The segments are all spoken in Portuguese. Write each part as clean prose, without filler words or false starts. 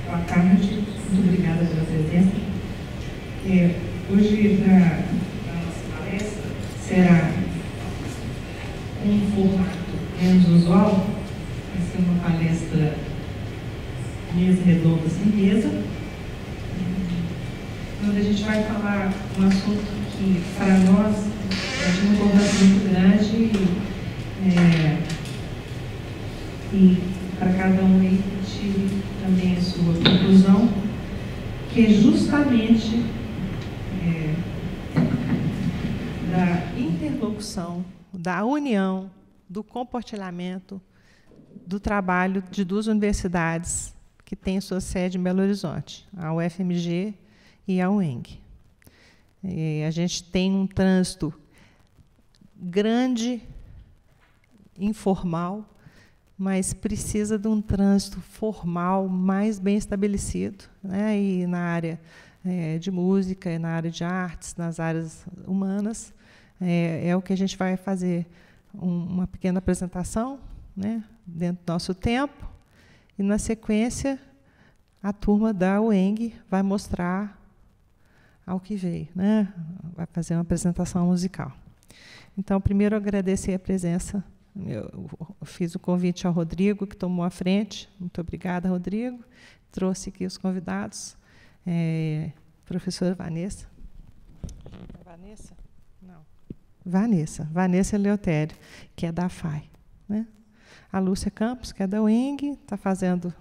Boa tarde, muito obrigada pela presença. Hoje, a nossa palestra será um formato menos usual, vai ser uma palestra mesa redonda sem mesa, onde a gente vai falar um assunto que, para nós, é de uma importância muito grande e para cada um aí tire também a sua conclusão, que é justamente da interlocução, da união, do compartilhamento, do trabalho de duas universidades que têm sua sede em Belo Horizonte, a UFMG e a UENG. A gente tem um trânsito grande, informal, mas precisa de um trânsito formal mais bem estabelecido, né? E na área de música, na área de artes, nas áreas humanas, é o que a gente vai fazer uma pequena apresentação, né, dentro do nosso tempo, e, na sequência, a turma da UENG vai mostrar ao que veio, né? Vai fazer uma apresentação musical. Então, primeiro, agradecer a presença. Eu fiz o convite ao Rodrigo, que tomou a frente. Muito obrigada, Rodrigo. Trouxe aqui os convidados. Professora Vanessa. Vanessa? Não. Vanessa Eleutério, que é da AFAI, né? A Lúcia Campos, que é da UENG, está fazendo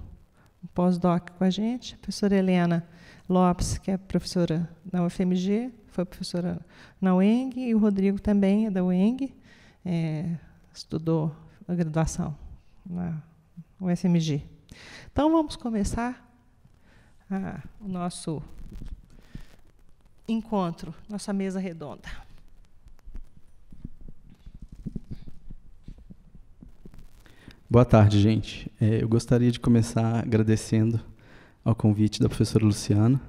um pós-doc com a gente. A professora Helena Lopes, que é professora na UFMG, foi professora na UENG, e o Rodrigo também é da UENG, estudou a graduação na UFMG. Então, vamos começar o nosso encontro, nossa mesa redonda. Boa tarde, gente. Eu gostaria de começar agradecendo ao convite da professora Luciana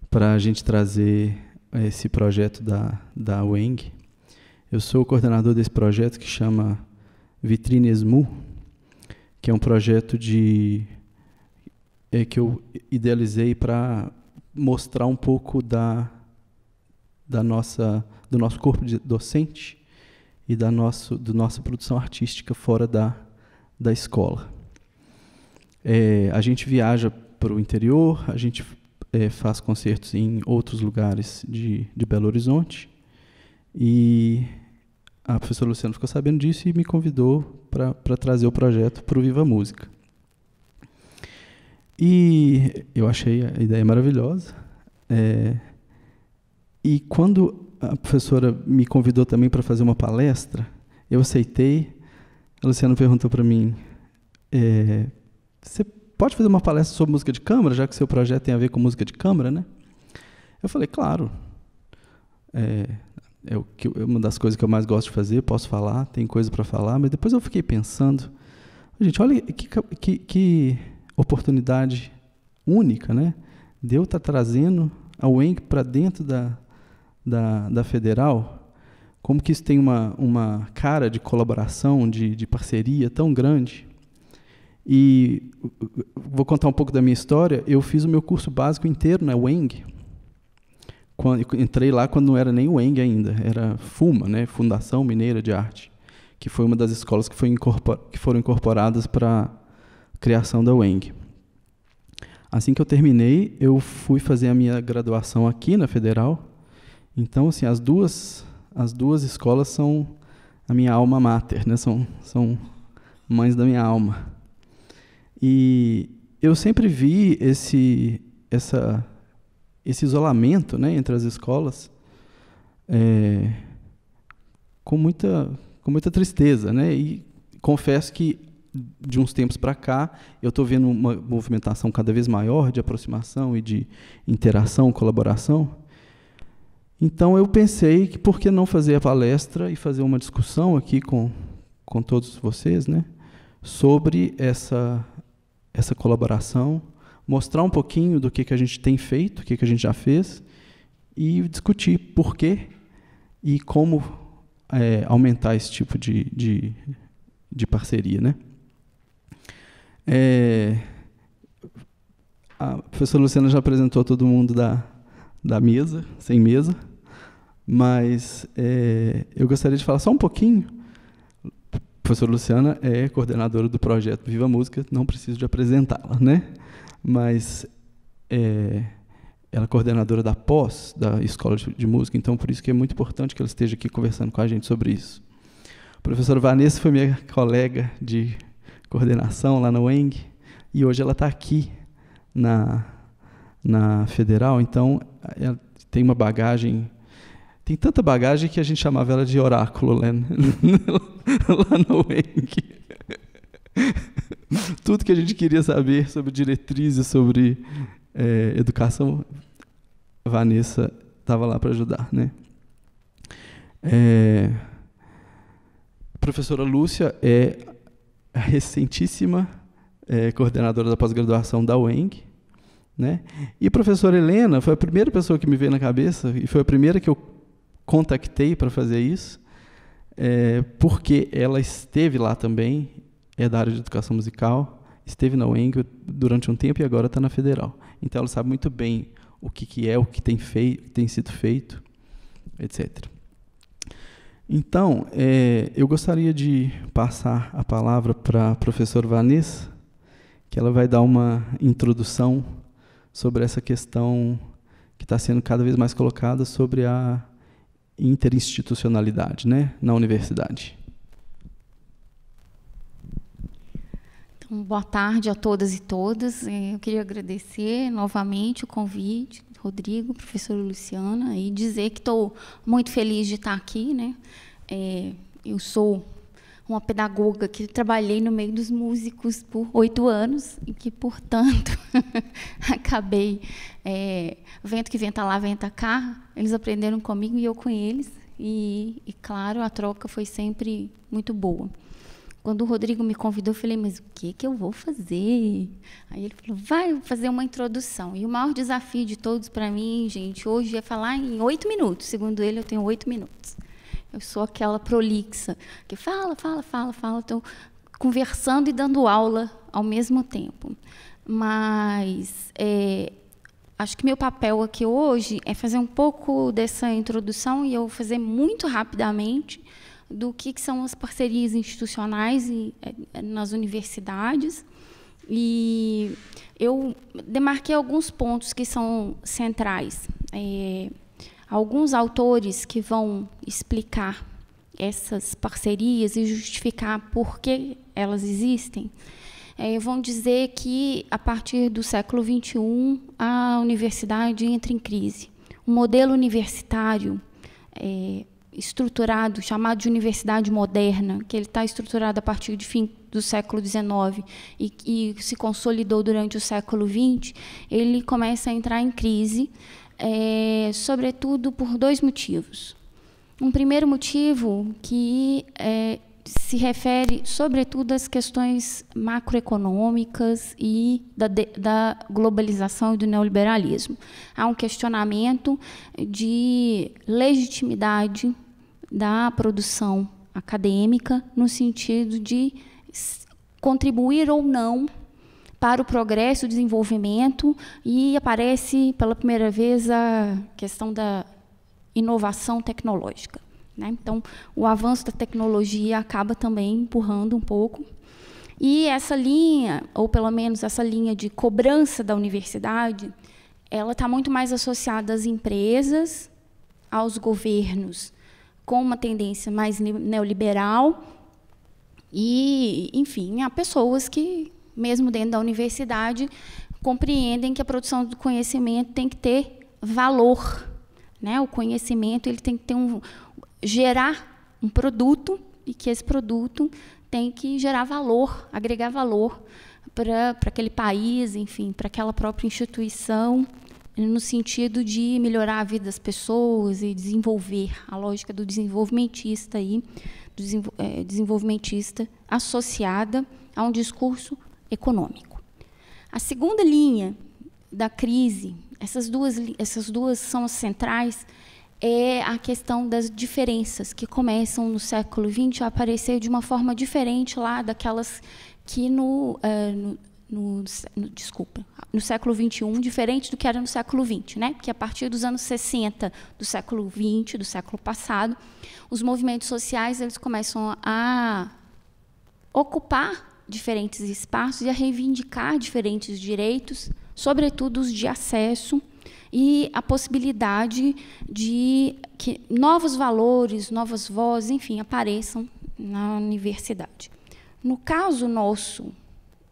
para a gente trazer esse projeto da UENG. Eu sou o coordenador desse projeto que chama Vitrines MU, que é um projeto que eu idealizei para mostrar um pouco do nosso corpo docente e da nossa produção artística fora da escola. A gente viaja para o interior, a gente faz concertos em outros lugares de Belo Horizonte, e a professora Luciana ficou sabendo disso e me convidou para trazer o projeto para o Viva Música. E eu achei a ideia maravilhosa. E quando a professora me convidou também para fazer uma palestra, eu aceitei. A Luciana perguntou para mim, você pode fazer uma palestra sobre música de câmara, já que seu projeto tem a ver com música de câmara, né? Eu falei, claro. É uma das coisas que eu mais gosto de fazer, posso falar, tem coisa para falar, mas depois eu fiquei pensando, gente, olha que oportunidade única, né? De eu estar trazendo a UENG para dentro da Federal, como que isso tem uma cara de colaboração, de parceria tão grande. E vou contar um pouco da minha história. Eu fiz o meu curso básico inteiro na UENG. Entrei lá quando não era nem UENG ainda, era FUMA, né? Fundação Mineira de Arte, que foi uma das escolas que foram incorporadas para a criação da UENG. Assim que eu terminei, eu fui fazer a minha graduação aqui na Federal. Então, assim, as duas escolas são a minha alma mater, né? São mães da minha alma. E eu sempre vi esse isolamento, né, entre as escolas com muita tristeza, né? E confesso que, de uns tempos para cá, eu estou vendo uma movimentação cada vez maior de aproximação e de interação, colaboração. Então, eu pensei que por que não fazer a palestra e fazer uma discussão aqui com todos vocês, né, sobre essa colaboração, mostrar um pouquinho do que a gente tem feito, o que a gente já fez, e discutir por quê e como aumentar esse tipo de parceria, né? a professora Luciana já apresentou todo mundo da mesa, sem mesa, mas eu gostaria de falar só um pouquinho. A professora Luciana é coordenadora do projeto Viva Música, não preciso de apresentá-la, né? Mas ela é coordenadora da pós, da Escola de Música, então por isso que é muito importante que ela esteja aqui conversando com a gente sobre isso. A professora Vanessa foi minha colega de coordenação lá na UENG, e hoje ela está aqui na Federal, então ela tem uma bagagem, tem tanta bagagem que a gente chamava ela de oráculo lá na UENG. Tudo que a gente queria saber sobre diretrizes, sobre educação, a Vanessa estava lá para ajudar, né? A professora Lúcia é a recentíssima coordenadora da pós-graduação da UENG, né? E a professora Helena foi a primeira pessoa que me veio na cabeça, e foi a primeira que eu contactei para fazer isso, porque ela esteve lá também, é da área de educação musical, esteve na UENG durante um tempo e agora está na Federal. Então, ela sabe muito bem o que é, o que tem sido feito, etc. Então, eu gostaria de passar a palavra para a professora Vanessa, que ela vai dar uma introdução sobre essa questão que está sendo cada vez mais colocada sobre a interinstitucionalidade, né, na universidade. Então, boa tarde a todas e todas. Eu queria agradecer novamente o convite, Rodrigo, professora Luciana, e dizer que estou muito feliz de estar aqui, né? Eu sou uma pedagoga que trabalhei no meio dos músicos por 8 anos e que, portanto, acabei vento que venta lá, venta cá. Eles aprenderam comigo e eu com eles. E, claro, a troca foi sempre muito boa. Quando o Rodrigo me convidou, eu falei, mas o que eu vou fazer? Aí ele falou, vai fazer uma introdução. E o maior desafio de todos para mim, gente, hoje é falar em 8 minutos. Segundo ele, eu tenho 8 minutos. Eu sou aquela prolixa, que fala. Estou conversando e dando aula ao mesmo tempo. Mas acho que meu papel aqui hoje é fazer um pouco dessa introdução e eu vou fazer muito rapidamente do que são as parcerias institucionais nas universidades. E eu demarquei alguns pontos que são centrais. Alguns autores que vão explicar essas parcerias e justificar por que elas existem, vão dizer que, a partir do século XXI, a universidade entra em crise. O modelo universitário estruturado, chamado de universidade moderna, que ele está estruturado a partir do fim do século XIX e se consolidou durante o século XX, ele começa a entrar em crise, sobretudo por 2 motivos. Um primeiro motivo que se refere, sobretudo, às questões macroeconômicas e da globalização e do neoliberalismo. Há um questionamento de legitimidade da produção acadêmica, no sentido de contribuir ou não para o progresso e o desenvolvimento, e aparece pela primeira vez a questão da inovação tecnológica, né? Então, o avanço da tecnologia acaba também empurrando um pouco. E essa linha, ou pelo menos essa linha de cobrança da universidade, ela está muito mais associada às empresas, aos governos, com uma tendência mais neoliberal e, enfim, há pessoas que, mesmo dentro da universidade, compreendem que a produção do conhecimento tem que ter valor, né? O conhecimento ele tem que ter gerar um produto e que esse produto tem que gerar valor, agregar valor para aquele país, enfim, para aquela própria instituição, no sentido de melhorar a vida das pessoas e desenvolver a lógica do desenvolvimentista desenvolvimentista associada a um discurso econômico. A segunda linha da crise, essas duas são as centrais, é a questão das diferenças que começam no século XX a aparecer de uma forma diferente lá daquelas que no no século XXI, diferente do que era no século XX, né? Porque a partir dos anos 60 do século XX, do século passado, os movimentos sociais eles começam a ocupar diferentes espaços e a reivindicar diferentes direitos, sobretudo os de acesso, e a possibilidade de que novos valores, novas vozes, enfim, apareçam na universidade. No caso nosso,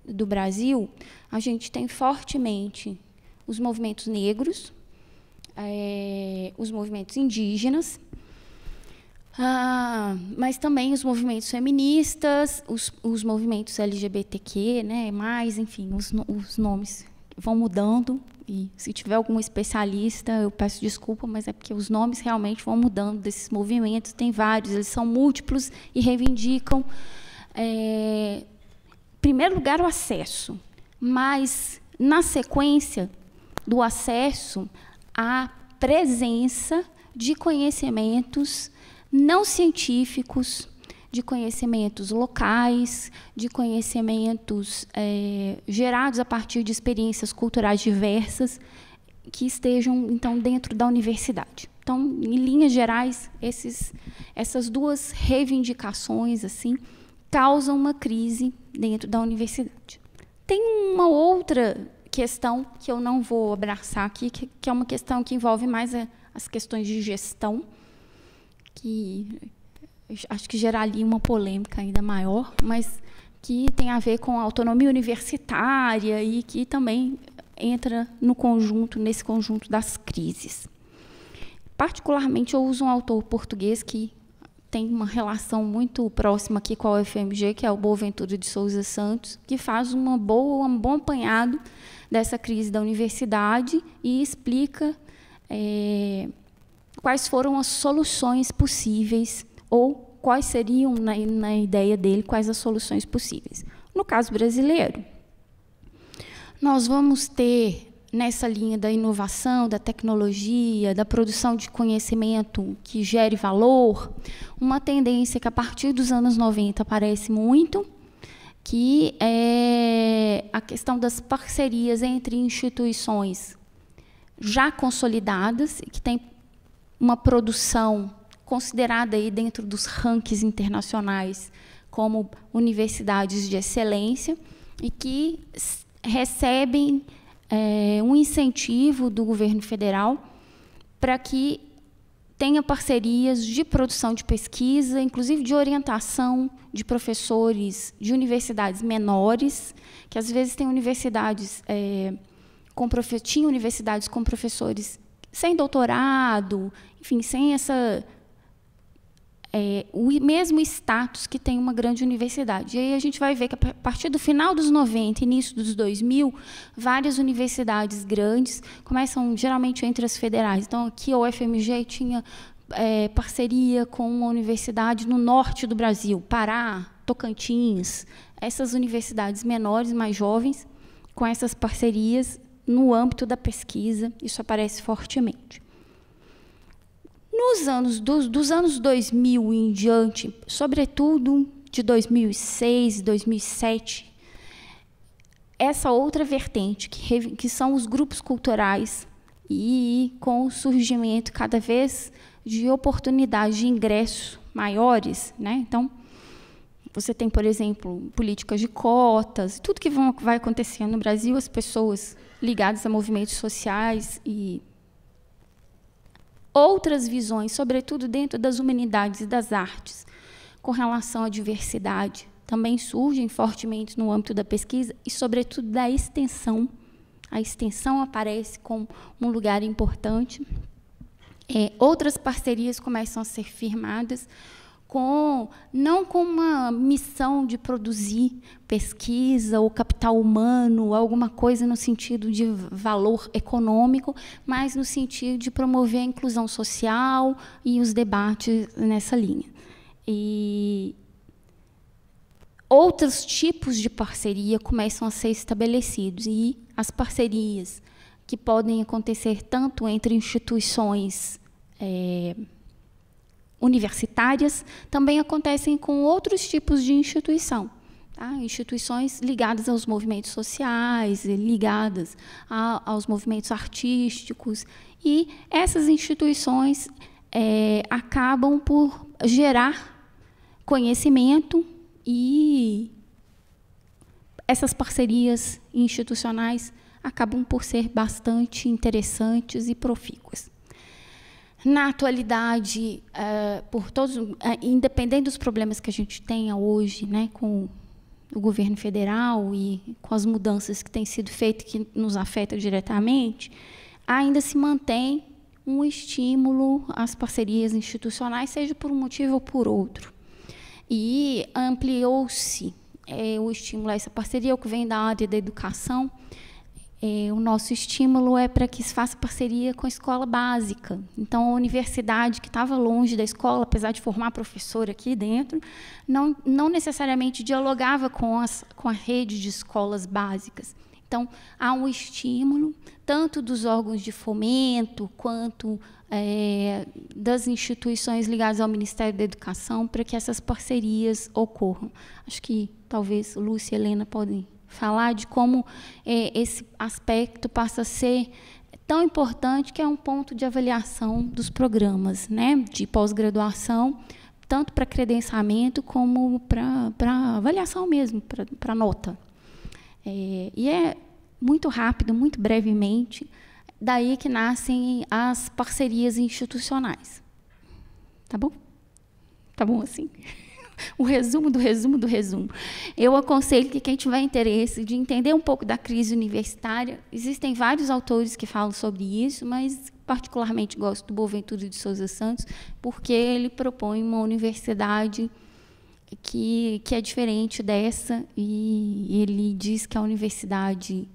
do Brasil, a gente tem fortemente os movimentos negros, os movimentos indígenas, mas também os movimentos feministas, os movimentos LGBTQ, né, mais, enfim, os nomes vão mudando, e se tiver algum especialista, eu peço desculpa, mas é porque os nomes realmente vão mudando desses movimentos, tem vários, eles são múltiplos e reivindicam, em primeiro lugar, o acesso, mas, na sequência do acesso, a presença de conhecimentos não científicos, de conhecimentos locais, de conhecimentos gerados a partir de experiências culturais diversas que estejam, então, dentro da universidade. Então, em linhas gerais, essas duas reivindicações assim, causam uma crise dentro da universidade. Tem uma outra questão que eu não vou abraçar aqui, que é uma questão que envolve mais as questões de gestão, que acho que geraria uma polêmica ainda maior, mas que tem a ver com a autonomia universitária e que também entra nesse conjunto das crises. Particularmente, eu uso um autor português que tem uma relação muito próxima aqui com a UFMG, que é o Boaventura de Souza Santos, que faz um bom apanhado dessa crise da universidade e explica quais foram as soluções possíveis ou quais seriam, na ideia dele, quais as soluções possíveis. No caso brasileiro, nós vamos ter, nessa linha da inovação, da tecnologia, da produção de conhecimento que gere valor, uma tendência que, a partir dos anos 90, aparece muito, que é a questão das parcerias entre instituições já consolidadas, que têm uma produção considerada aí dentro dos rankings internacionais como universidades de excelência e que recebem um incentivo do governo federal para que tenha parcerias de produção de pesquisa, inclusive de orientação de professores de universidades menores, que às vezes tem universidades tinha universidades com professores sem doutorado, enfim, sem o mesmo status que tem uma grande universidade. E aí a gente vai ver que, a partir do final dos 90, início dos 2000, várias universidades grandes começam, geralmente, entre as federais. Então, aqui a UFMG tinha parceria com uma universidade no norte do Brasil, Pará, Tocantins, essas universidades menores, mais jovens, com essas parcerias no âmbito da pesquisa, isso aparece fortemente. Dos anos 2000 em diante, sobretudo de 2006 e 2007, essa outra vertente, que são os grupos culturais, e com o surgimento cada vez de oportunidades de ingresso maiores, né? Então, você tem, por exemplo, políticas de cotas, tudo que vai acontecendo no Brasil, as pessoas ligadas a movimentos sociais e outras visões, sobretudo dentro das humanidades e das artes, com relação à diversidade, também surgem fortemente no âmbito da pesquisa e, sobretudo, da extensão. A extensão aparece como um lugar importante. Outras parcerias começam a ser firmadas, não com uma missão de produzir pesquisa ou capital humano, alguma coisa no sentido de valor econômico, mas no sentido de promover a inclusão social e os debates nessa linha. E outros tipos de parceria começam a ser estabelecidos, e as parcerias que podem acontecer tanto entre instituições universitárias também acontecem com outros tipos de instituição. tá? Instituições ligadas aos movimentos sociais, ligadas aos movimentos artísticos, e essas instituições acabam por gerar conhecimento, e essas parcerias institucionais acabam por ser bastante interessantes e profícuas. Na atualidade, independente dos problemas que a gente tenha hoje, né, com o governo federal e com as mudanças que têm sido feitas, que nos afetam diretamente, ainda se mantém um estímulo às parcerias institucionais, seja por um motivo ou por outro. E ampliou-se o estímulo a essa parceria, o que vem da área da educação. O nosso estímulo é para que se faça parceria com a escola básica. Então, a universidade, que estava longe da escola, apesar de formar professor aqui dentro, não necessariamente dialogava com a rede de escolas básicas. Então, há um estímulo, tanto dos órgãos de fomento, quanto das instituições ligadas ao Ministério da Educação, para que essas parcerias ocorram. Acho que, talvez, Lúcia e Helena podem falar de como esse aspecto passa a ser tão importante, que é um ponto de avaliação dos programas, né, de pós-graduação, tanto para credenciamento como para avaliação mesmo, para nota. E é muito rápido, muito brevemente, daí que nascem as parcerias institucionais. Tá bom? Tá bom assim? O resumo do resumo do resumo. Eu aconselho que quem tiver interesse de entender um pouco da crise universitária, existem vários autores que falam sobre isso, mas particularmente gosto do Boaventura de Souza Santos, porque ele propõe uma universidade que é diferente dessa, e ele diz que a universidade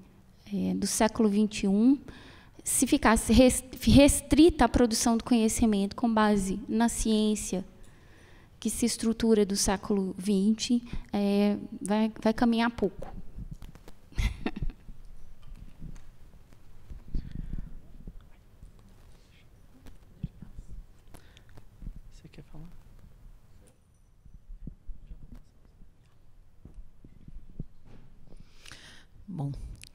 do século XXI, se ficasse restrita à produção do conhecimento com base na ciência, que se estrutura do século XX, vai caminhar pouco. Você quer falar? Bom,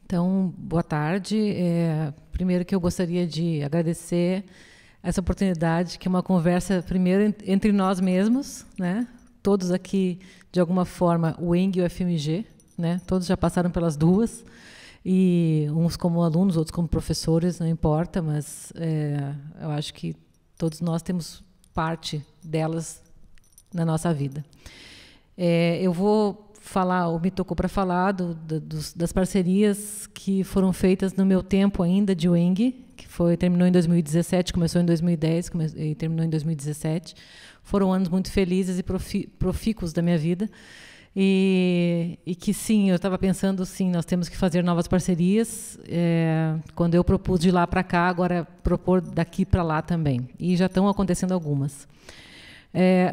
então, boa tarde. Primeiro que eu gostaria de agradecer essa oportunidade, que é uma conversa, primeiro, entre nós mesmos, né? Todos aqui, de alguma forma, o UENG e o FMG, né? Todos já passaram pelas duas, e uns como alunos, outros como professores, não importa, mas eu acho que todos nós temos parte delas na nossa vida. Eu vou falar, ou me tocou para falar das parcerias que foram feitas no meu tempo ainda de UENG, que terminou em 2017, começou em 2010 e terminou em 2017. Foram anos muito felizes e profícuos da minha vida. E que, sim, eu estava pensando, sim, nós temos que fazer novas parcerias. Quando eu propus de lá para cá, agora propor daqui para lá também. E já estão acontecendo algumas.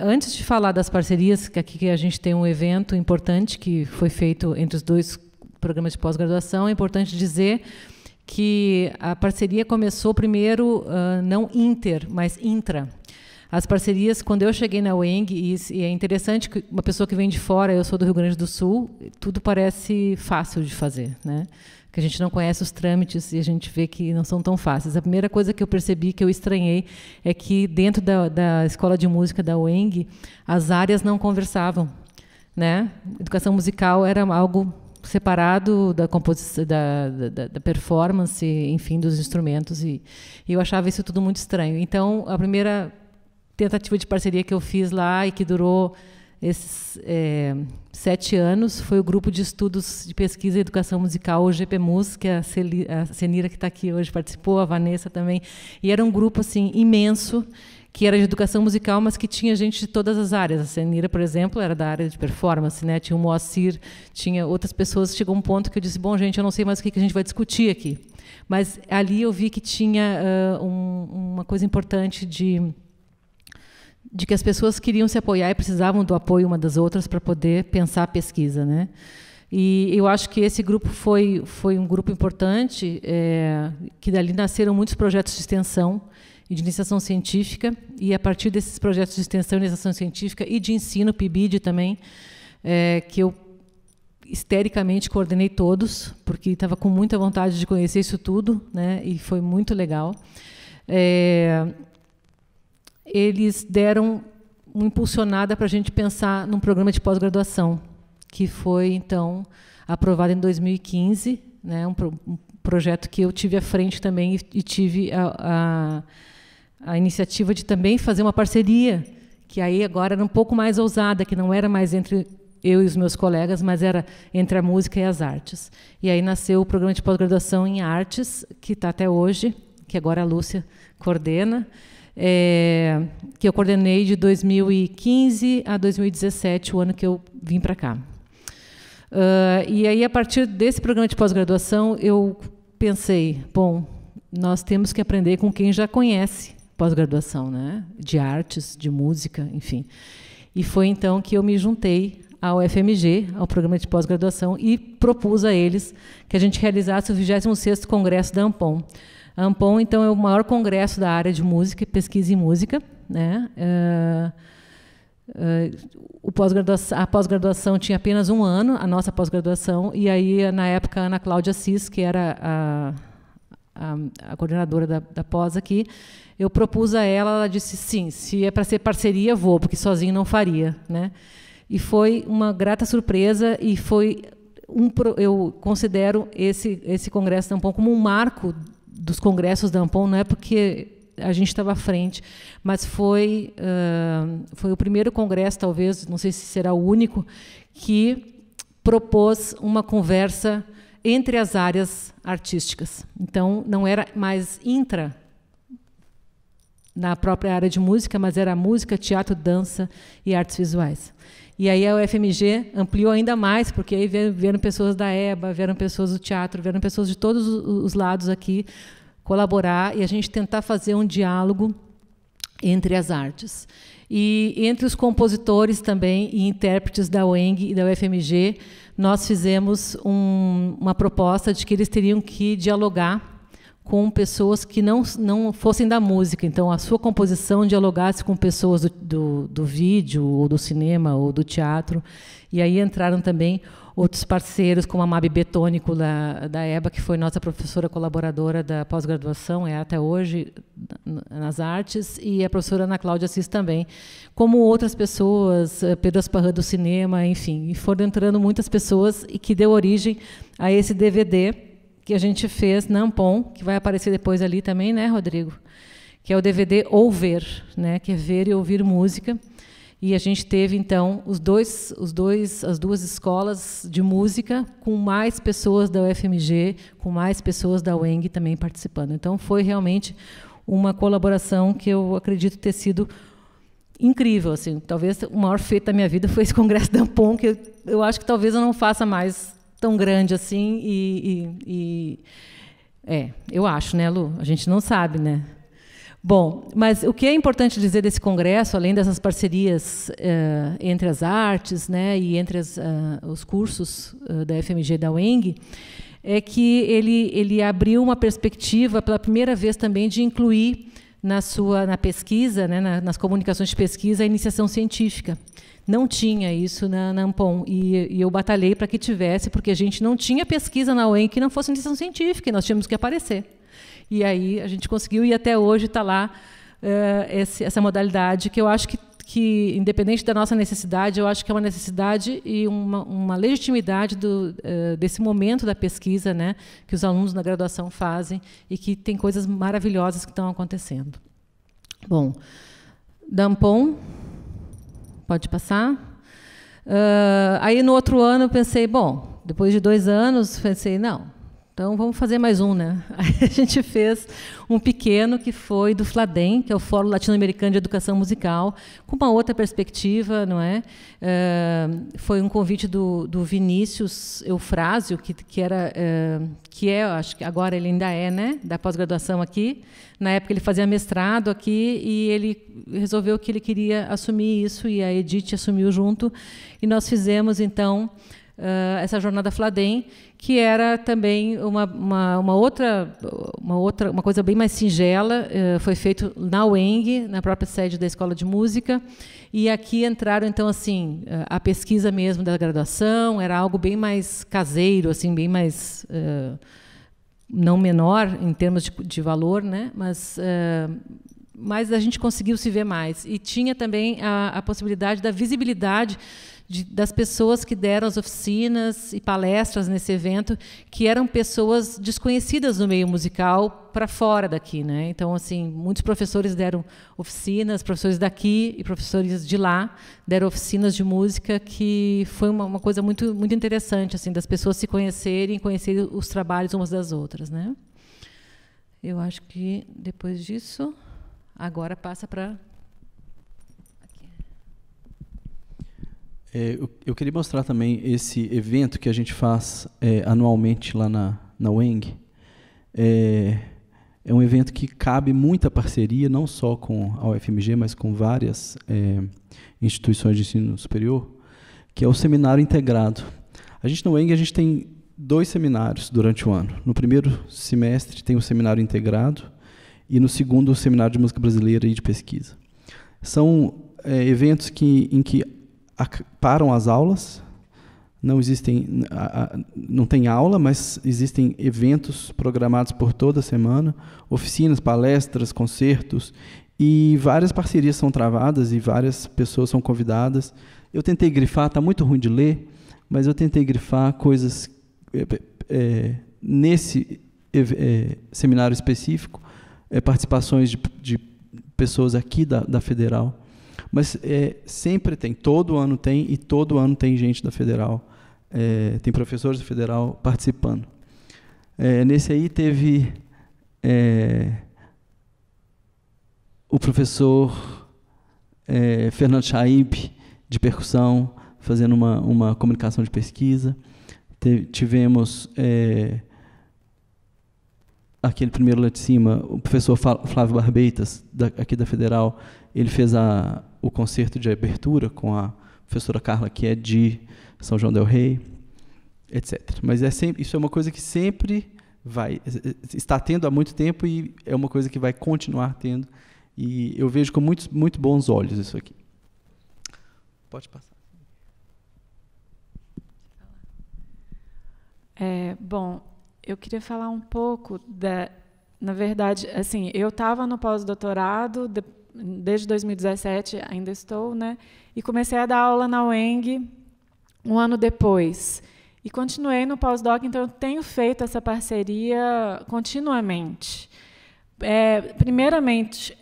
Antes de falar das parcerias, que aqui a gente tem um evento importante que foi feito entre os dois programas de pós-graduação, é importante dizer que a parceria começou primeiro não inter, mas intra. As parcerias, quando eu cheguei na UENG, e é interessante que uma pessoa que vem de fora, eu sou do Rio Grande do Sul, tudo parece fácil de fazer, né? Que a gente não conhece os trâmites e a gente vê que não são tão fáceis. A primeira coisa que eu percebi, que eu estranhei, é que dentro da escola de música da UENG, as áreas não conversavam, né? Educação musical era algo separado da composição, da performance, enfim, dos instrumentos, e eu achava isso tudo muito estranho. Então, a primeira tentativa de parceria que eu fiz lá e que durou esses 7 anos foi o Grupo de Estudos de Pesquisa e Educação Musical, o GPMUS, que a Senira, que está aqui hoje, participou, a Vanessa também, e era um grupo assim imenso, que era de educação musical, mas que tinha gente de todas as áreas. A Senira, por exemplo, era da área de performance, né? Tinha o Moacir, tinha outras pessoas. Chegou um ponto que eu disse, bom, gente, eu não sei mais o que a gente vai discutir aqui. Mas ali eu vi que tinha uma coisa importante de que as pessoas queriam se apoiar e precisavam do apoio uma das outras para poder pensar a pesquisa, né? E eu acho que esse grupo foi um grupo importante, que dali nasceram muitos projetos de extensão e de iniciação científica, e a partir desses projetos de extensão e iniciação científica e de ensino, PIBID também, que eu histericamente coordenei todos, porque estava com muita vontade de conhecer isso tudo, né? E foi muito legal. Eles deram uma impulsionada para a gente pensar num programa de pós-graduação, que foi, então, aprovado em 2015, né? Um projeto que eu tive à frente também e tive a iniciativa de também fazer uma parceria, que aí agora era um pouco mais ousada, que não era mais entre eu e os meus colegas, mas era entre a música e as artes. E aí nasceu o programa de pós-graduação em artes, que está até hoje, que agora a Lúcia coordena, que eu coordenei de 2015 a 2017, o ano que eu vim para cá. E aí, a partir desse programa de pós-graduação, eu pensei, bom, nós temos que aprender com quem já conhece pós-graduação, né? De artes, de música, enfim. E foi então que eu me juntei ao FMG, ao programa de pós-graduação, e propus a eles que a gente realizasse o 26º Congresso da Ampom. A Ampom, então, é o maior congresso da área de música e pesquisa em música, né? A pós-graduação tinha apenas 1 ano, a nossa pós-graduação, e aí, na época, a Ana Cláudia Cis, que era a coordenadora da pós aqui, eu propus a ela disse, sim, se é para ser parceria, vou, porque sozinho não faria, né? E foi uma grata surpresa, e foi eu considero esse congresso da Ampom como um marco dos congressos da Ampom, não é porque a gente estava à frente, mas foi o primeiro congresso, talvez, não sei se será o único, que propôs uma conversa entre as áreas artísticas. Então, não era mais intra na própria área de música, mas era música, teatro, dança e artes visuais. E aí a UFMG ampliou ainda mais, porque aí vieram pessoas da EBA, vieram pessoas do teatro, vieram pessoas de todos os lados aqui colaborar e a gente tentar fazer um diálogo entre as artes. E entre os compositores também e intérpretes da UENG e da UFMG, nós fizemos uma proposta de que eles teriam que dialogar com pessoas que não fossem da música. Então, a sua composição dialogasse com pessoas do vídeo, ou do cinema, ou do teatro. E aí entraram também outros parceiros, como a Mabi Betônico, da EBA, que foi nossa professora colaboradora da pós-graduação, até hoje, nas artes, e a professora Ana Cláudia Assis também, como outras pessoas, Pedro Asparran do cinema, enfim. E foram entrando muitas pessoas, e que deu origem a esse DVD que a gente fez na Ampom, que vai aparecer depois ali também, né, Rodrigo? Que é o DVD Ouvir, né, que é ver e ouvir música. E a gente teve, então, as duas escolas de música com mais pessoas da UFMG, com mais pessoas da UENG também participando. Então, foi realmente uma colaboração que eu acredito ter sido incrível. Assim. Talvez o maior feito da minha vida foi esse congresso da Ampom, que eu acho que talvez eu não faça mais tão grande assim. Eu acho, né, Lu? A gente não sabe, né? Bom, mas o que é importante dizer desse congresso, além dessas parcerias entre as artes, né, e entre os cursos da FMG e da UENG, é que ele abriu uma perspectiva, pela primeira vez também, de incluir na pesquisa, né, nas comunicações de pesquisa, a iniciação científica. Não tinha isso na Ampom, e eu batalhei para que tivesse, porque a gente não tinha pesquisa na UENG que não fosse iniciação científica, e nós tínhamos que aparecer. E aí a gente conseguiu, e até hoje está lá essa modalidade, que eu acho que, independente da nossa necessidade, eu acho que é uma necessidade e uma legitimidade desse momento da pesquisa, né, que os alunos na graduação fazem, e que tem coisas maravilhosas que estão acontecendo. Bom, da Ampom, pode passar. Aí, no outro ano, eu pensei, bom, depois de 2 anos, pensei, não, então vamos fazer mais um, né? Aí a gente fez um pequeno que foi do FLADEM, que é o Fórum Latino-Americano de Educação Musical, com uma outra perspectiva, não é? Foi um convite do Vinícius Eufrásio, que acho que agora ele ainda é, né? Da pós-graduação aqui. Na época ele fazia mestrado aqui e ele resolveu que ele queria assumir isso, e a Edith assumiu junto, e nós fizemos então essa jornada Fladem, que era também uma coisa bem mais singela, foi feito na UENG, na própria sede da Escola de Música, e aqui entraram então assim a pesquisa mesmo da graduação, era algo bem mais caseiro, assim, bem mais não menor em termos de valor, né? Mas a gente conseguiu se ver mais, e tinha também a possibilidade da visibilidade das pessoas que deram as oficinas e palestras nesse evento, que eram pessoas desconhecidas no meio musical para fora daqui, né? Então, assim, muitos professores deram oficinas, professores daqui e professores de lá deram oficinas de música, que foi uma coisa muito, muito interessante, assim, das pessoas se conhecerem, conhecerem os trabalhos umas das outras, né? Eu acho que depois disso, agora passa para... Eu queria mostrar também esse evento que a gente faz anualmente lá na UENG. É um evento que cabe muita parceria, não só com a UFMG, mas com várias instituições de ensino superior, que é o Seminário Integrado. A gente na UENG tem 2 seminários durante o ano. No primeiro semestre tem o Seminário Integrado e no segundo o Seminário de Música Brasileira e de Pesquisa. São eventos em que param as aulas, não tem aula, mas existem eventos programados por toda a semana, oficinas, palestras, concertos, e várias parcerias são travadas e várias pessoas são convidadas. Eu tentei grifar, está muito ruim de ler, mas eu tentei grifar coisas nesse seminário específico, participações de pessoas aqui da Federal. Mas sempre tem, todo ano tem, e todo ano tem gente da Federal, tem professores da Federal participando. Nesse aí teve o professor Fernando Chaib, de percussão, fazendo uma comunicação de pesquisa. Tivemos aquele primeiro lá de cima, o professor Flávio Barbeitas, aqui da Federal, ele fez o concerto de abertura com a professora Carla, que é de São João del Rei, etc. Mas isso é uma coisa que sempre está tendo há muito tempo, e é uma coisa que vai continuar tendo, e eu vejo com muito, muito bons olhos isso aqui. Pode passar. Bom, eu queria falar um pouco na verdade, assim, eu estava no pós-doutorado desde 2017, ainda estou, né? E comecei a dar aula na UENG um ano depois. E continuei no pós-doc, então eu tenho feito essa parceria continuamente. Primeiramente,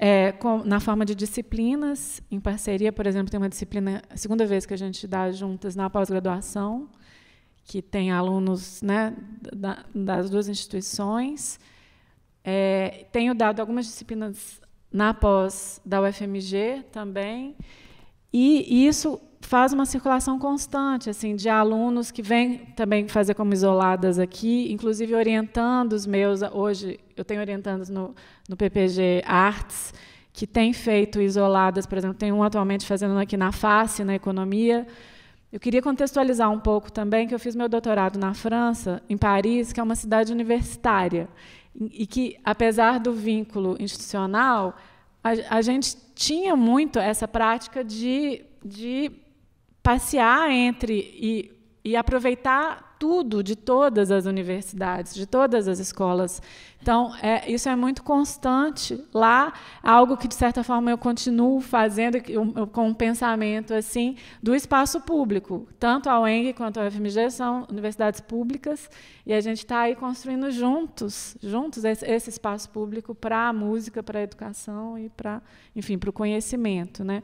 na forma de disciplinas, em parceria, por exemplo, tem uma disciplina, a segunda vez que a gente dá juntas na pós-graduação, que tem alunos, né, das 2 instituições. Tenho dado algumas disciplinas na pós da UFMG também, e isso faz uma circulação constante, assim, de alunos que vêm também fazer como isoladas aqui, inclusive orientando os meus. Hoje eu tenho orientandos no PPG Artes, que têm feito isoladas, por exemplo, tem um atualmente fazendo aqui na FACE, na Economia. Eu queria contextualizar um pouco também que eu fiz meu doutorado na França, em Paris, que é uma cidade universitária, e que, apesar do vínculo institucional, a gente tinha muito essa prática de passear entre e aproveitar tudo de todas as universidades, de todas as escolas. Então, isso é muito constante lá, algo que, de certa forma, eu continuo fazendo com um pensamento assim, do espaço público. Tanto a UENG quanto a UFMG são universidades públicas, e a gente está aí construindo juntos esse espaço público para a música, para a educação e para o conhecimento, né?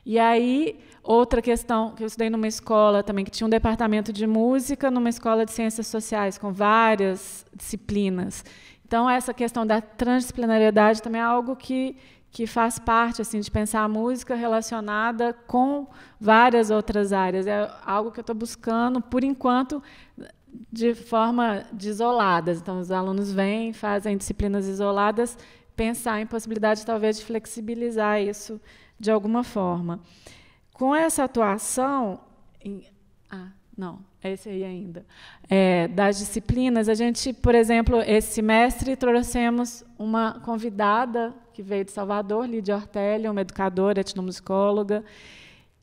E aí, outra questão, que eu estudei numa escola também, que tinha um departamento de música, numa escola de ciências sociais, com várias disciplinas. Então, essa questão da transdisciplinariedade também é algo que faz parte, assim, de pensar a música relacionada com várias outras áreas. É algo que eu estou buscando, por enquanto, de forma isoladas. Então, os alunos vêm, fazem disciplinas isoladas, pensar em possibilidade, talvez, de flexibilizar isso de alguma forma. Com essa atuação... Não, é esse aí ainda. Das disciplinas, a gente, por exemplo, esse semestre trouxemos uma convidada que veio de Salvador, Lídia Ortelli, uma educadora, etnomusicóloga.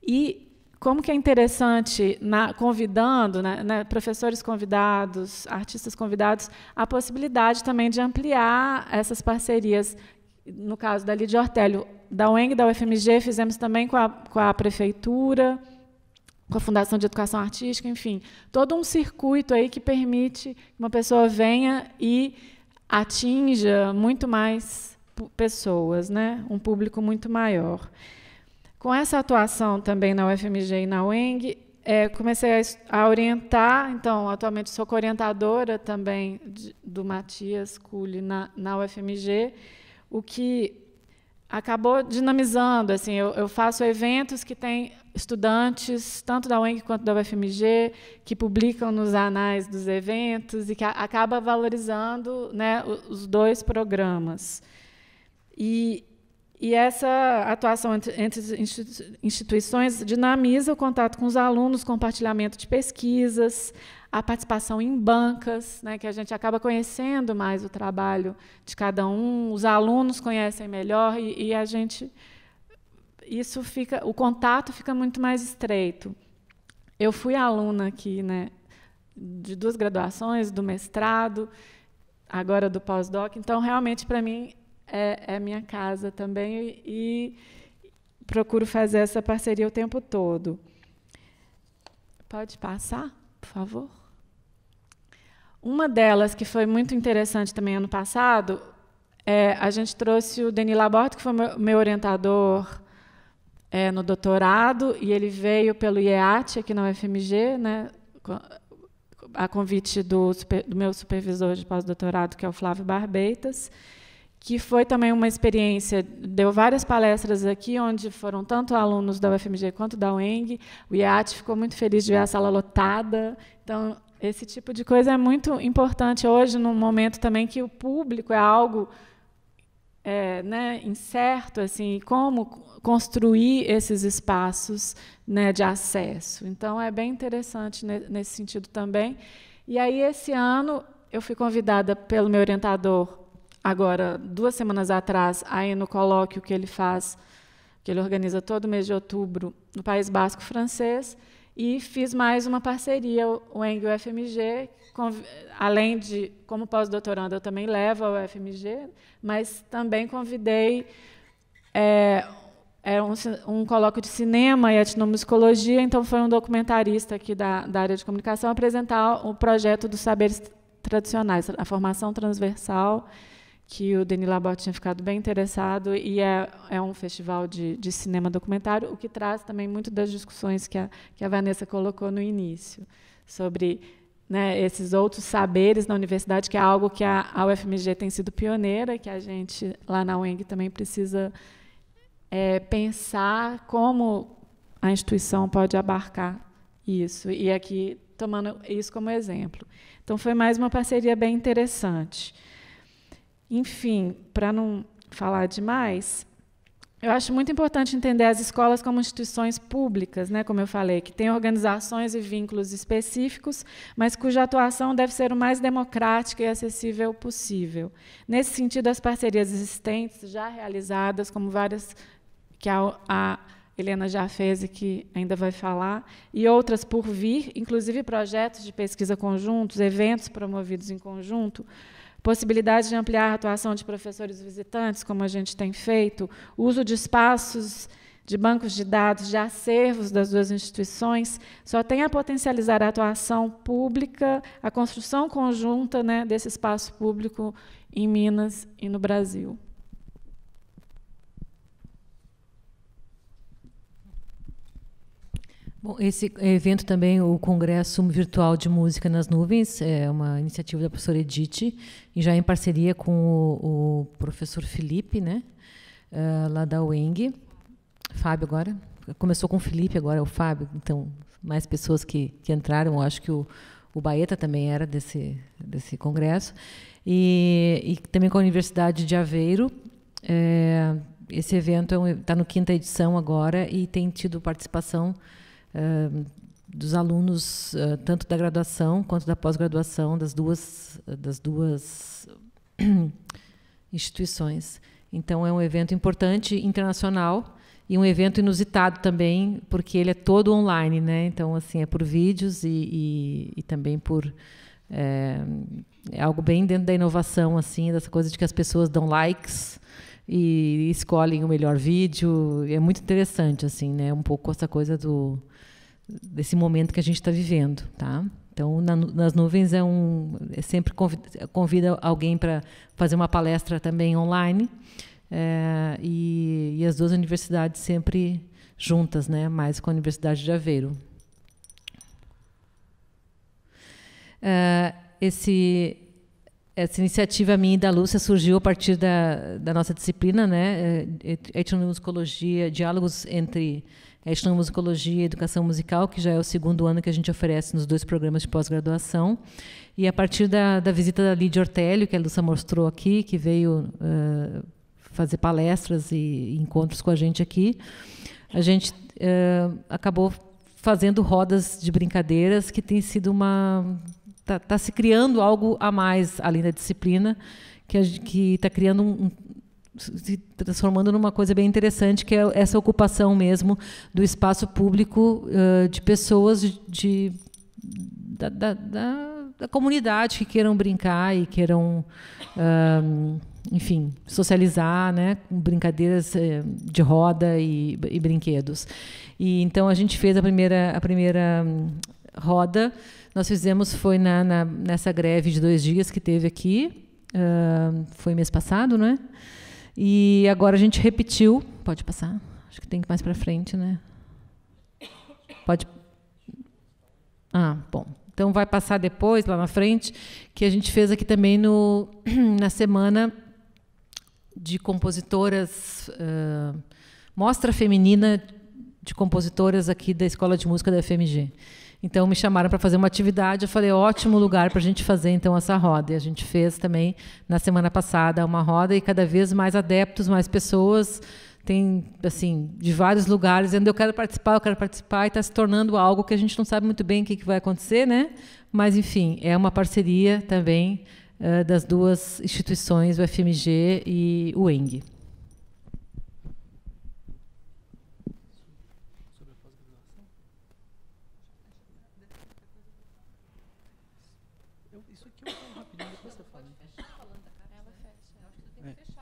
E como que é interessante, convidando, né, professores convidados, artistas convidados, a possibilidade também de ampliar essas parcerias. No caso da Lídia Ortelli, da UENG e da UFMG, fizemos também com a prefeitura, com a Fundação de Educação Artística, enfim, todo um circuito aí que permite que uma pessoa venha e atinja muito mais pessoas, né? Um público muito maior. Com essa atuação também na UFMG e na UENG, comecei a orientar, então, atualmente sou co-orientadora também do Matias Culli na UFMG, o que acabou dinamizando. Assim, eu faço eventos que têm estudantes, tanto da UENG quanto da UFMG, que publicam nos anais dos eventos e que acaba valorizando, né, os dois programas. E essa atuação entre instituições dinamiza o contato com os alunos, compartilhamento de pesquisas, a participação em bancas, né, que a gente acaba conhecendo mais o trabalho de cada um, os alunos conhecem melhor e a gente... o contato fica muito mais estreito. Eu fui aluna aqui, né, de 2 graduações, do mestrado, agora do pós-doc, então, realmente, para mim, é minha casa também e procuro fazer essa parceria o tempo todo. Pode passar, por favor? Uma delas, que foi muito interessante também ano passado, a gente trouxe o Denis Laborte, que foi meu orientador no doutorado, e ele veio pelo IEAT, aqui na UFMG, né, a convite do meu supervisor de pós-doutorado, que é o Flávio Barbeitas, que foi também uma experiência, deu várias palestras aqui, onde foram tanto alunos da UFMG quanto da UENG. O IEAT ficou muito feliz de ver a sala lotada. Então, esse tipo de coisa é muito importante hoje, num momento também que o público é algo né, incerto, assim, como construir esses espaços, né, de acesso. Então, é bem interessante nesse sentido também. E aí, esse ano, eu fui convidada pelo meu orientador, agora, 2 semanas atrás, aí no colóquio que ele faz, que ele organiza todo mês de outubro, no País Basco francês, e fiz mais uma parceria, o UENG e o UFMG, além de, como pós-doutoranda, eu também levo ao UFMG, mas também convidei um colóquio de cinema e etnomusicologia, então foi um documentarista aqui da área de comunicação apresentar o projeto dos saberes tradicionais, a formação transversal, que o Denis Laborte tinha ficado bem interessado, e é um festival de cinema documentário, o que traz também muito das discussões que a Vanessa colocou no início, sobre, né, esses outros saberes na universidade, que é algo que a UFMG tem sido pioneira, que a gente, lá na UENG, também precisa pensar como a instituição pode abarcar isso, e aqui tomando isso como exemplo. Então, foi mais uma parceria bem interessante. Enfim, para não falar demais, eu acho muito importante entender as escolas como instituições públicas, né, como eu falei, que têm organizações e vínculos específicos, mas cuja atuação deve ser o mais democrática e acessível possível. Nesse sentido, as parcerias existentes, já realizadas, como várias que a Helena já fez e que ainda vai falar, e outras por vir, inclusive projetos de pesquisa conjuntos, eventos promovidos em conjunto, possibilidade de ampliar a atuação de professores visitantes, como a gente tem feito, uso de espaços, de bancos de dados, de acervos das 2 instituições, só tem a potencializar a atuação pública, a construção conjunta, né, desse espaço público em Minas e no Brasil. Bom, esse evento também, o Congresso Virtual de Música nas Nuvens, é uma iniciativa da professora Edith, e já em parceria com o professor Felipe, né, lá da UENG. Fábio agora. Começou com o Felipe, agora é o Fábio. Então, mais pessoas que entraram. Eu acho que o Baeta também era desse congresso. E também com a Universidade de Aveiro. Esse evento está no 5ª edição agora e tem tido participação dos alunos, tanto da graduação quanto da pós-graduação, das duas instituições. Então, é um evento importante, internacional, e um evento inusitado também, porque ele é todo online, né? Então, assim, é por vídeos e também por... É algo bem dentro da inovação, assim, dessa coisa de que as pessoas dão likes e escolhem o melhor vídeo. É muito interessante, assim, né? Um pouco essa coisa desse momento que a gente está vivendo, tá? Então, nas nuvens sempre convida alguém para fazer uma palestra também online, e as duas universidades sempre juntas, né? Mais com a Universidade de Aveiro. Essa iniciativa minha e da Lúcia surgiu a partir da nossa disciplina, né? Etnomusicologia, diálogos entre etnomusicologia e educação musical, que já é o segundo ano que a gente oferece nos 2 programas de pós-graduação. E a partir da visita da Lídia Ortélio, que a Lúcia mostrou aqui, que veio fazer palestras e encontros com a gente aqui, a gente acabou fazendo rodas de brincadeiras, que tem sido está se criando algo a mais além da disciplina, que está criando se transformando numa coisa bem interessante, que é essa ocupação mesmo do espaço público de pessoas da comunidade que queiram brincar e queiram, enfim, socializar, né, com brincadeiras de roda e brinquedos. E então a gente fez a primeira roda. Nós fizemos foi nessa greve de 2 dias que teve aqui, foi mês passado, né? E agora a gente repetiu. Pode passar? Acho que tem que ir mais para frente, né? Pode. Bom. Então vai passar depois, lá na frente, que a gente fez aqui também na semana de compositoras, mostra feminina de compositoras aqui da Escola de Música da FMG. Então, me chamaram para fazer uma atividade, eu falei, ótimo lugar para a gente fazer, então, essa roda. E a gente fez também, na semana passada, uma roda, e cada vez mais adeptos, mais pessoas, tem, assim, de vários lugares, dizendo, eu quero participar, e está se tornando algo que a gente não sabe muito bem o que vai acontecer, né? Mas, enfim, é uma parceria também das duas instituições, o FMG e o ENG.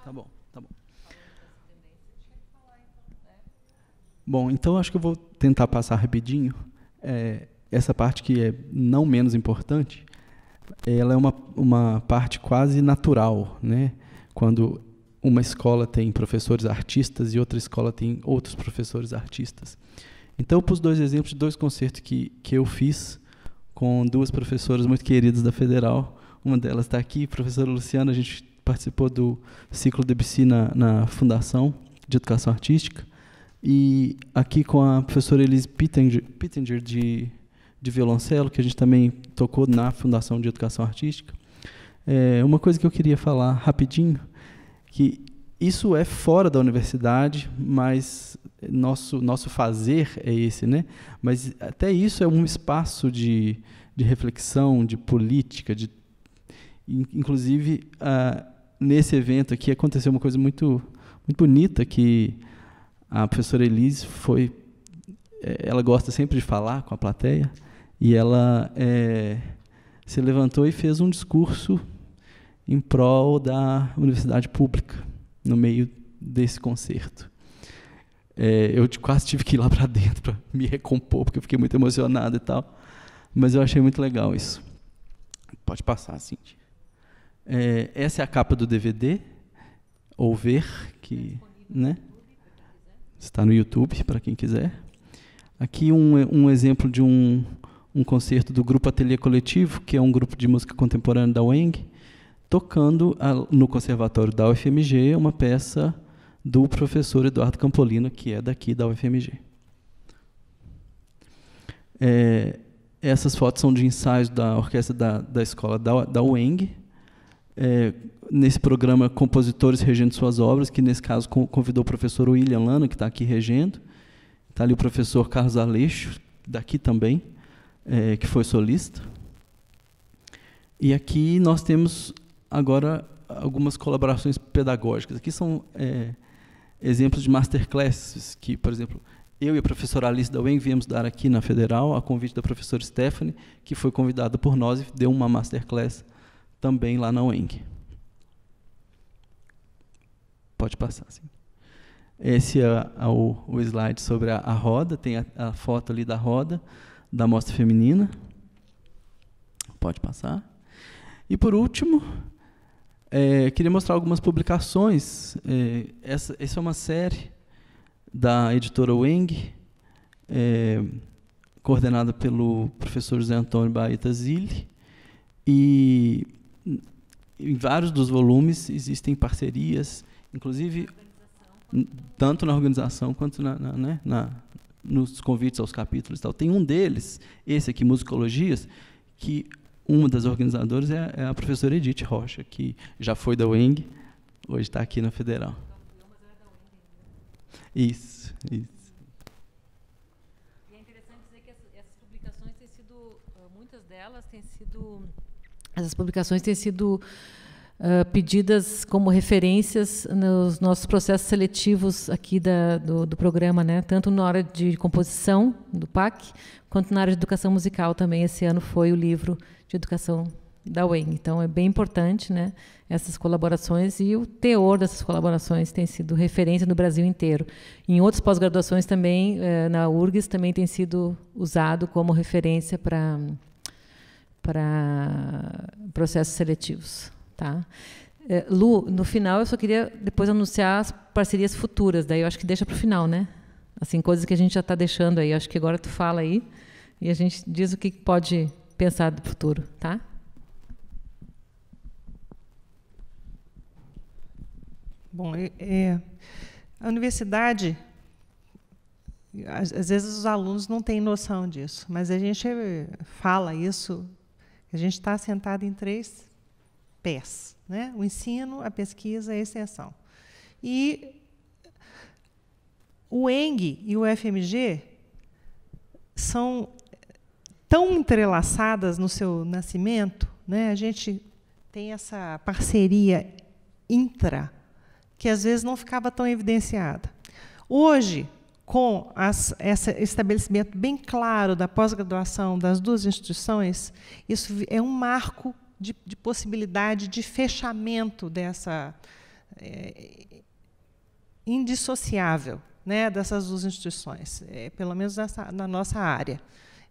Tá bom. Bom, então acho que eu vou tentar passar rapidinho. Essa parte que é não menos importante, ela é uma parte quase natural, né? Quando uma escola tem professores artistas e outra escola tem outros professores artistas. Então, eu pus 2 exemplos de 2 concertos que eu fiz com 2 professoras muito queridas da Federal. Uma delas está aqui, a professora Luciana, a gente participou do ciclo Debussy na Fundação de Educação Artística, e aqui com a professora Elise Pittenger de violoncelo, que a gente também tocou na Fundação de Educação Artística. Uma coisa que eu queria falar rapidinho, que isso é fora da universidade, mas nosso fazer é esse, né? Mas até isso é um espaço de reflexão, de política, inclusive nesse evento aqui aconteceu uma coisa muito, muito bonita, que a professora Elise ela gosta sempre de falar com a plateia, e ela se levantou e fez um discurso em prol da universidade pública, no meio desse concerto. Eu quase tive que ir lá para dentro para me recompor, porque eu fiquei muito emocionado e tal, mas eu achei muito legal isso. Pode passar, Cintia. Essa é a capa do DVD, ou ver, que, né? Está no YouTube, para quem quiser. Aqui um exemplo de um concerto do Grupo Ateliê Coletivo, que é um grupo de música contemporânea da UENG, tocando no Conservatório da UFMG uma peça do professor Eduardo Campolino, que é daqui da UFMG. Essas fotos são de ensaios da orquestra da escola da UENG, nesse programa Compositores Regendo Suas Obras, que nesse caso convidou o professor William Lano, que está aqui regendo. Está ali o professor Carlos Aleixo, daqui também, que foi solista. E aqui nós temos agora algumas colaborações pedagógicas. Aqui são exemplos de masterclasses que, por exemplo, eu e a professora Alice da UENG viemos dar aqui na Federal, a convite da professora Stephanie, que foi convidada por nós e deu uma masterclass também lá na UENG. Pode passar, sim. Esse é o slide sobre a roda, tem a foto ali da roda, da mostra feminina. Pode passar. E, por último, queria mostrar algumas publicações. Essa é uma série da editora UENG, coordenada pelo professor José Antônio Baeta Zilli, e em vários dos volumes existem parcerias, inclusive tanto na organização quanto nos convites aos capítulos e tal. Tem um deles, esse aqui, Musicologias, que uma das organizadoras é a professora Edith Rocha, que já foi da UENG, hoje está aqui na Federal. Isso. E é interessante dizer que essas publicações têm sido, muitas delas têm sido, essas publicações têm sido pedidas como referências nos nossos processos seletivos aqui do programa, né? Tanto na hora de composição do PAC, quanto na área de educação musical também. Esse ano foi o livro de educação da UENG. Então, é bem importante, né, essas colaborações, e o teor dessas colaborações tem sido referência no Brasil inteiro. Em outras pós-graduações também, na URGS, também tem sido usado como referência para processos seletivos. Tá? Lu, no final, eu só queria depois anunciar as parcerias futuras, daí eu acho que deixa para o final, né? Assim, coisas que a gente já está deixando aí. Acho que agora tu fala aí e a gente diz o que pode pensar do futuro, tá? Bom, a universidade, às vezes os alunos não têm noção disso, mas a gente fala isso, a gente está sentado em 3 pés, né? O ensino, a pesquisa e a extensão. E o ENG e o FMG são tão entrelaçadas no seu nascimento, né? A gente tem essa parceria intra, que às vezes não ficava tão evidenciada. Hoje, com esse estabelecimento bem claro da pós-graduação das 2 instituições, isso é um marco de possibilidade de fechamento dessa indissociável, né, dessas 2 instituições, pelo menos na nossa área.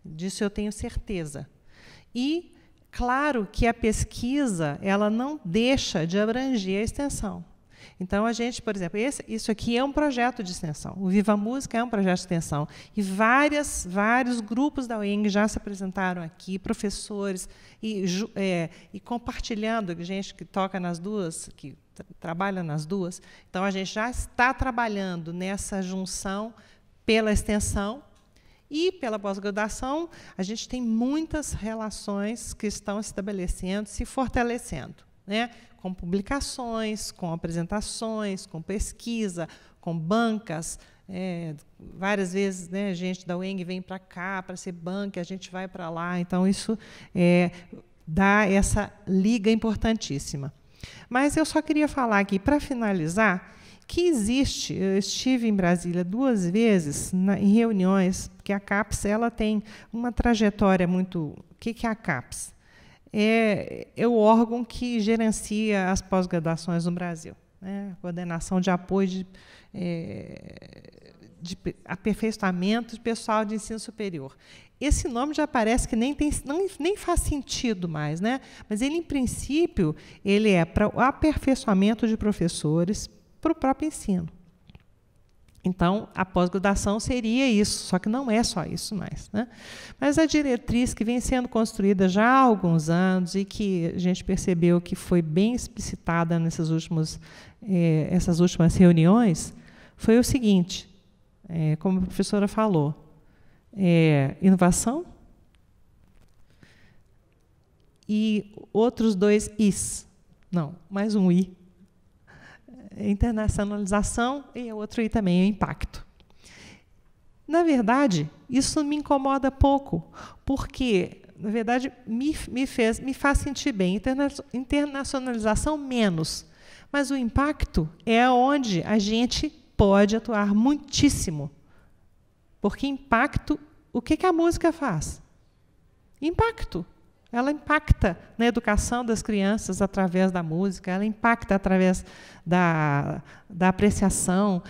Disso eu tenho certeza. E, claro, que a pesquisa ela não deixa de abranger a extensão. Então, a gente, por exemplo, isso aqui é um projeto de extensão. O Viva Música é um projeto de extensão. E vários grupos da UENG já se apresentaram aqui, professores, e compartilhando, gente que toca nas 2, que trabalha nas 2. Então, a gente já está trabalhando nessa junção pela extensão e pela pós-graduação. A gente tem muitas relações que estão se estabelecendo, se fortalecendo, né? Com publicações, com apresentações, com pesquisa, com bancas. Várias vezes, né, a gente da UENG vem para cá para ser banca, a gente vai para lá. Então, isso dá essa liga importantíssima. Mas eu só queria falar aqui, para finalizar, que existe, eu estive em Brasília 2 vezes em reuniões, porque a CAPES ela tem uma trajetória muito... O que é a CAPES? É o órgão que gerencia as pós-graduações no Brasil, né? Coordenação de apoio de aperfeiçoamento de pessoal de ensino superior. Esse nome já parece que nem faz sentido mais, né? Mas ele, em princípio, ele é para o aperfeiçoamento de professores para o próprio ensino. Então, a pós-graduação seria isso, só que não é só isso mais, né? Mas a diretriz que vem sendo construída já há alguns anos e que a gente percebeu que foi bem explicitada essas últimas reuniões foi o seguinte, como a professora falou, inovação e outros 2 Is. Não, mais um I. Internacionalização e outro I também, o impacto. Na verdade, isso me incomoda pouco, porque, na verdade, me faz sentir bem. Internacionalização, menos. Mas o impacto é onde a gente pode atuar muitíssimo. Porque impacto, o que a música faz? Impacto. Ela impacta na educação das crianças através da música, ela impacta através da apreciação.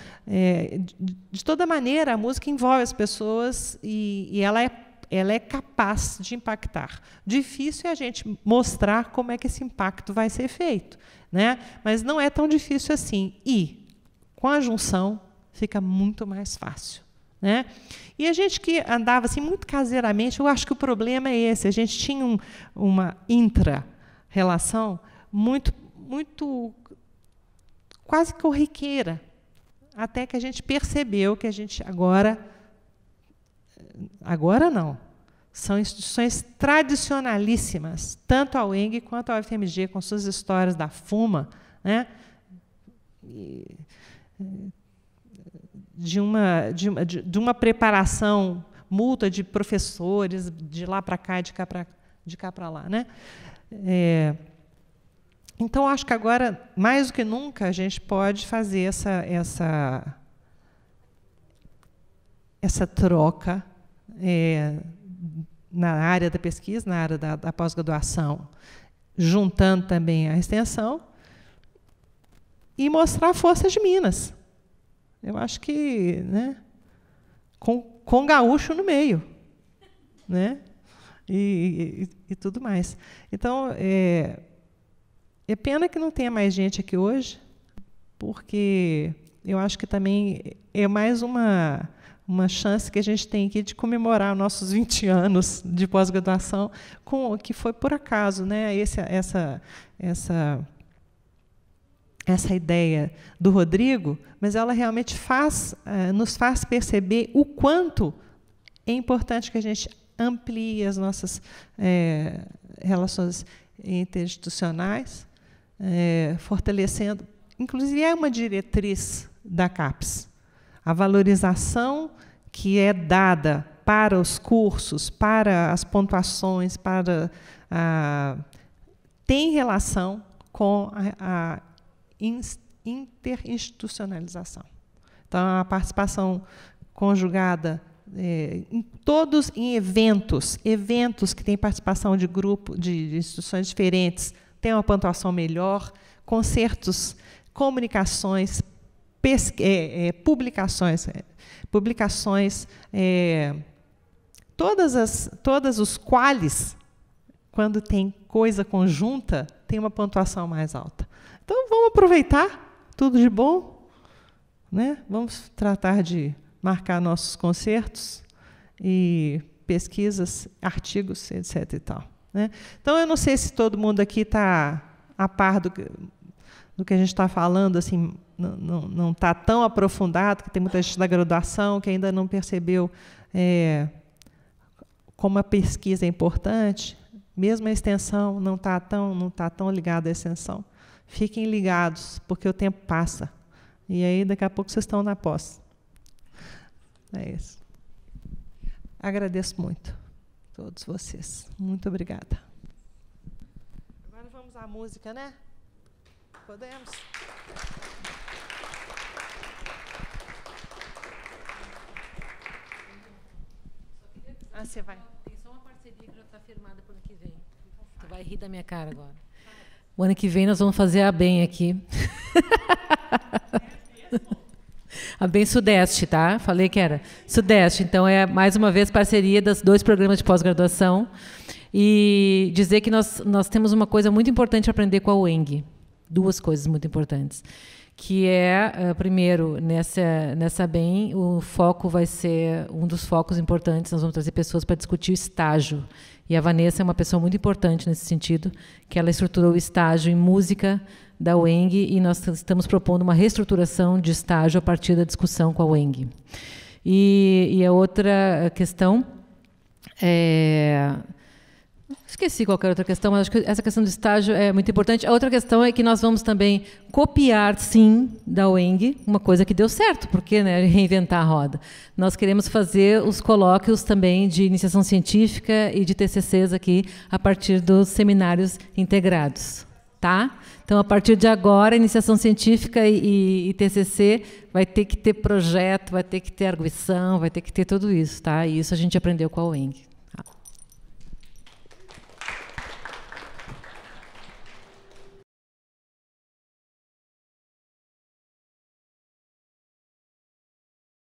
De toda maneira, a música envolve as pessoas e ela é capaz de impactar. Difícil é a gente mostrar como é que esse impacto vai ser feito, né? Mas não é tão difícil assim. E, com a junção, fica muito mais fácil. Né? E a gente que andava assim, muito caseiramente, eu acho que o problema é esse. A gente tinha uma intra-relação muito quase corriqueira, até que a gente percebeu que a gente agora não, são instituições tradicionalíssimas, tanto a UENG quanto a UFMG, com suas histórias da fuma, né? De uma preparação mútua de professores, de lá para cá, de cá para lá. Né? Então, acho que agora, mais do que nunca, a gente pode fazer essa troca na área da pesquisa, na área da pós-graduação, juntando também a extensão, e mostrar a força de Minas. Eu acho que, né, com gaúcho no meio, né, e tudo mais. Então, é pena que não tenha mais gente aqui hoje, porque eu acho que também é mais uma chance que a gente tem aqui de comemorar nossos 20 anos de pós-graduação, que foi por acaso, né, essa ideia do Rodrigo, mas ela realmente nos faz perceber o quanto é importante que a gente amplie as nossas relações interinstitucionais, fortalecendo, inclusive é uma diretriz da CAPES, a valorização que é dada para os cursos, para as pontuações, tem relação com a interinstitucionalização. Então, a participação conjugada em eventos que têm participação de grupo, de instituições diferentes, tem uma pontuação melhor, concertos, comunicações, publicações, todas os quales, quando tem coisa conjunta, tem uma pontuação mais alta. Então, vamos aproveitar tudo de bom, né? Vamos tratar de marcar nossos concertos e pesquisas, artigos, etc. E tal, né? Então, eu não sei se todo mundo aqui está a par do que a gente está falando, assim, não está tão aprofundado, que tem muita gente da graduação que ainda não percebeu como a pesquisa é importante, mesmo a extensão não está tão ligada à extensão. Fiquem ligados, porque o tempo passa. E aí, daqui a pouco, vocês estão na pós. É isso. Agradeço muito a todos vocês. Muito obrigada. Agora vamos à música, né? Podemos? Você vai. Tem só uma parceria que já está firmada para o ano que vem. Tu vai rir da minha cara agora. O ano que vem nós vamos fazer a BEM aqui. A BEM Sudeste, tá? Falei que era Sudeste. Então, é, mais uma vez, parceria dos 2 programas de pós-graduação. E dizer que nós temos uma coisa muito importante a aprender com a UENG. 2 coisas muito importantes. Que é, primeiro, nessa BEM, o foco vai ser um dos focos importantes. Nós vamos trazer pessoas para discutir o estágio. E a Vanessa é uma pessoa muito importante nesse sentido, que ela estruturou o estágio em música da UENG e nós estamos propondo uma reestruturação de estágio a partir da discussão com a UENG. E a outra questão é Esqueci qualquer outra questão, mas acho que essa questão do estágio é muito importante. A outra questão é que nós vamos também copiar, sim, da UENG, uma coisa que deu certo, porque, né, reinventar a roda. Nós queremos fazer os colóquios também de iniciação científica e de TCCs aqui, a partir dos seminários integrados. Tá? Então, a partir de agora, iniciação científica e TCC vai ter que ter projeto, vai ter que ter arguição, vai ter que ter tudo isso. Tá? E isso a gente aprendeu com a UENG.